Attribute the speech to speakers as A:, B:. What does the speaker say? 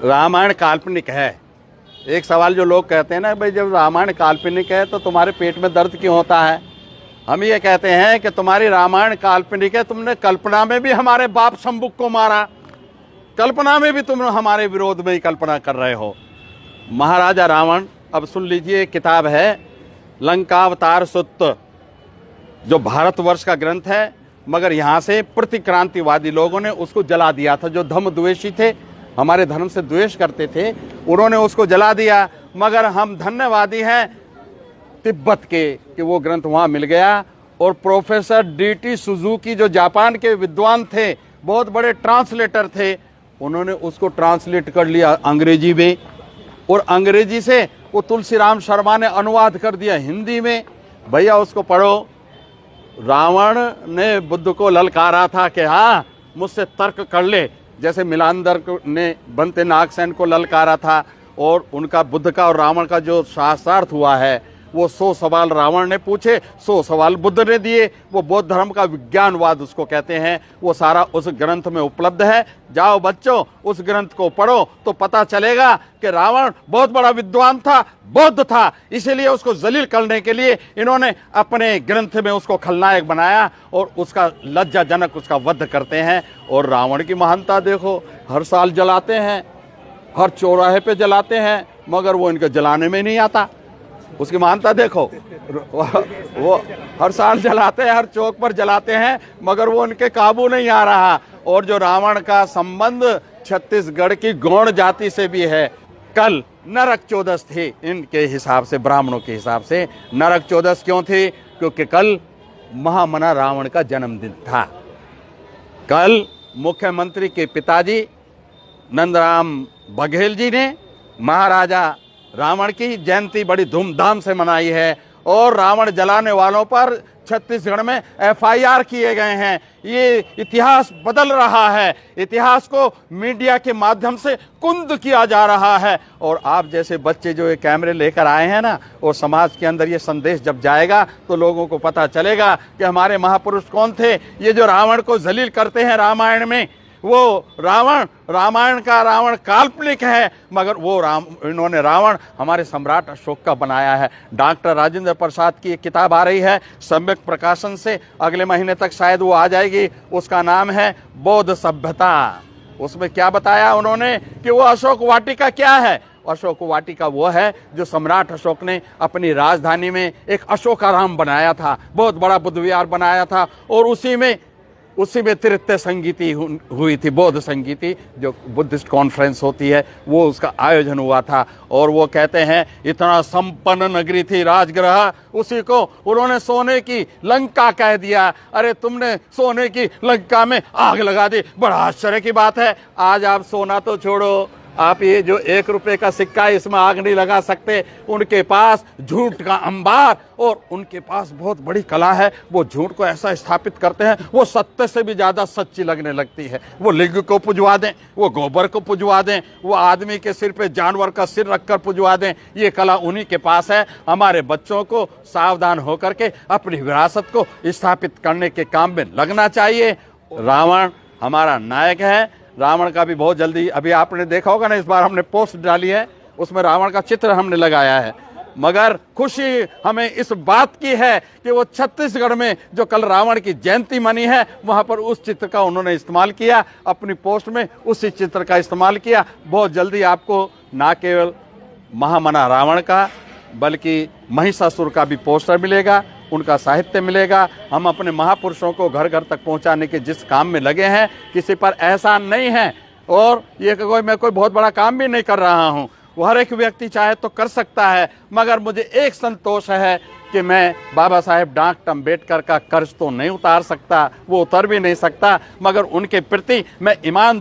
A: रामायण काल्पनिक है। एक सवाल जो लोग कहते हैं ना, भाई जब रामायण काल्पनिक है तो तुम्हारे पेट में दर्द क्यों होता है। हम ये कहते हैं कि तुम्हारी रामायण काल्पनिक है, तुमने कल्पना में भी हमारे बाप शंभुक को मारा, कल्पना में भी तुम हमारे विरोध में ही कल्पना कर रहे हो। महाराजा रावण, अब सुन लीजिए, किताब है लंकावतार सुत्त, जो भारतवर्ष का ग्रंथ है, मगर यहाँ से प्रतिक्रांतिवादी लोगों ने उसको जला दिया था। जो धर्म द्वेषी थे, हमारे धर्म से द्वेष करते थे, उन्होंने उसको जला दिया। मगर हम धन्यवादी हैं तिब्बत के कि वो ग्रंथ वहाँ मिल गया। और प्रोफेसर डीटी सुजुकी, जो जापान के विद्वान थे, बहुत बड़े ट्रांसलेटर थे, उन्होंने उसको ट्रांसलेट कर लिया अंग्रेजी में, और अंग्रेजी से वो तुलसीराम शर्मा ने अनुवाद कर दिया हिंदी में। भैया उसको पढ़ो। रावण ने बुद्ध को ललकारा था कि हाँ मुझसे तर्क कर ले, जैसे मिलांदर ने बनते नागसेन को ललकारा था। और उनका बुद्ध का और रावण का जो शास्त्रार्थ हुआ है, वो 100 सवाल रावण ने पूछे, 100 सवाल बुद्ध ने दिए। वो बौद्ध धर्म का विज्ञानवाद उसको कहते हैं। वो सारा उस ग्रंथ में उपलब्ध है। जाओ बच्चों, उस ग्रंथ को पढ़ो तो पता चलेगा कि रावण बहुत बड़ा विद्वान था, बौद्ध था, इसीलिए उसको जलील करने के लिए इन्होंने अपने ग्रंथ में उसको खलनायक बनाया और उसका लज्जाजनक उसका वध करते हैं। और रावण की महानता देखो, हर साल जलाते हैं, हर चौराहे पे जलाते हैं, मगर वो इनके जलाने में नहीं आता। उसकी महानता देखो, वो हर साल जलाते हैं, हर चौक पर जलाते हैं, मगर वो उनके काबू नहीं आ रहा। और जो रावण का संबंध छत्तीसगढ़ की गौड़ जाति से भी है। कल नरक चौदस थी इनके हिसाब से, ब्राह्मणों के हिसाब से। नरक चौदस क्यों थी? क्योंकि कल महामना रावण का जन्मदिन था। कल मुख्यमंत्री के पिताजी नंदराम बघेल जी ने महाराजा रावण की जयंती बड़ी धूमधाम से मनाई है। और रावण जलाने वालों पर छत्तीसगढ़ में FIR किए गए हैं। ये इतिहास बदल रहा है, इतिहास को मीडिया के माध्यम से कुंद किया जा रहा है। और आप जैसे बच्चे जो ये कैमरे लेकर आए हैं ना, और समाज के अंदर ये संदेश जब जाएगा तो लोगों को पता चलेगा कि हमारे महापुरुष कौन थे। ये जो रावण को जलील करते हैं रामायण में, वो रामायण का रावण काल्पनिक है, मगर वो इन्होंने रावण हमारे सम्राट अशोक का बनाया है। डॉक्टर राजेंद्र प्रसाद की एक किताब आ रही है सम्यक प्रकाशन से, अगले महीने तक शायद वो आ जाएगी। उसका नाम है बौद्ध सभ्यता। उसमें क्या बताया उन्होंने कि वो अशोक वाटिका क्या है। अशोक वाटिका वो है जो सम्राट अशोक ने अपनी राजधानी में एक अशोकाराम बनाया था, बहुत बड़ा बुद्ध विहार बनाया था। और उसी में तृतीय संगीति हुई थी, बौद्ध संगीति, जो बुद्धिस्ट कॉन्फ्रेंस होती है, वो उसका आयोजन हुआ था। और वो कहते हैं इतना संपन्न नगरी थी राजगृह, उसी को उन्होंने सोने की लंका कह दिया। अरे तुमने सोने की लंका में आग लगा दी, बड़ा आश्चर्य की बात है। आज आप सोना तो छोड़ो, आप ये जो 1 रुपए का सिक्का है, इसमें आग नहीं लगा सकते। उनके पास झूठ का अंबार, और उनके पास बहुत बड़ी कला है। वो झूठ को ऐसा स्थापित करते हैं, वो सत्य से भी ज्यादा सच्ची लगने लगती है। वो लिंग को पुजवा दें, वो गोबर को पुजवा दें, वो आदमी के सिर पे जानवर का सिर रखकर पुजवा दें, ये कला उन्हीं के पास है। हमारे बच्चों को सावधान होकर के अपनी विरासत को स्थापित करने के काम में लगना चाहिए। रावण हमारा नायक है। रावण का भी बहुत जल्दी, अभी आपने देखा होगा ना, इस बार हमने पोस्ट डाली है, उसमें रावण का चित्र हमने लगाया है। मगर खुशी हमें इस बात की है कि वो छत्तीसगढ़ में जो कल रावण की जयंती मनी है, वहां पर उस चित्र का उन्होंने इस्तेमाल किया, अपनी पोस्ट में उसी चित्र का इस्तेमाल किया। बहुत जल्दी आपको ना केवल महामना रावण का, बल्कि महिषासुर का भी पोस्टर मिलेगा, उनका साहित्य मिलेगा। हम अपने महापुरुषों को घर घर तक पहुंचाने के जिस काम में लगे हैं, किसी पर एहसान नहीं है। और ये मैं कोई बहुत बड़ा काम भी नहीं कर रहा हूं, वो हर एक व्यक्ति चाहे तो कर सकता है। मगर मुझे एक संतोष है कि मैं बाबा साहेब डॉक्टर अम्बेडकर का कर्ज तो नहीं उतार सकता, वो उतर भी नहीं सकता, मगर उनके प्रति मैं ईमानदार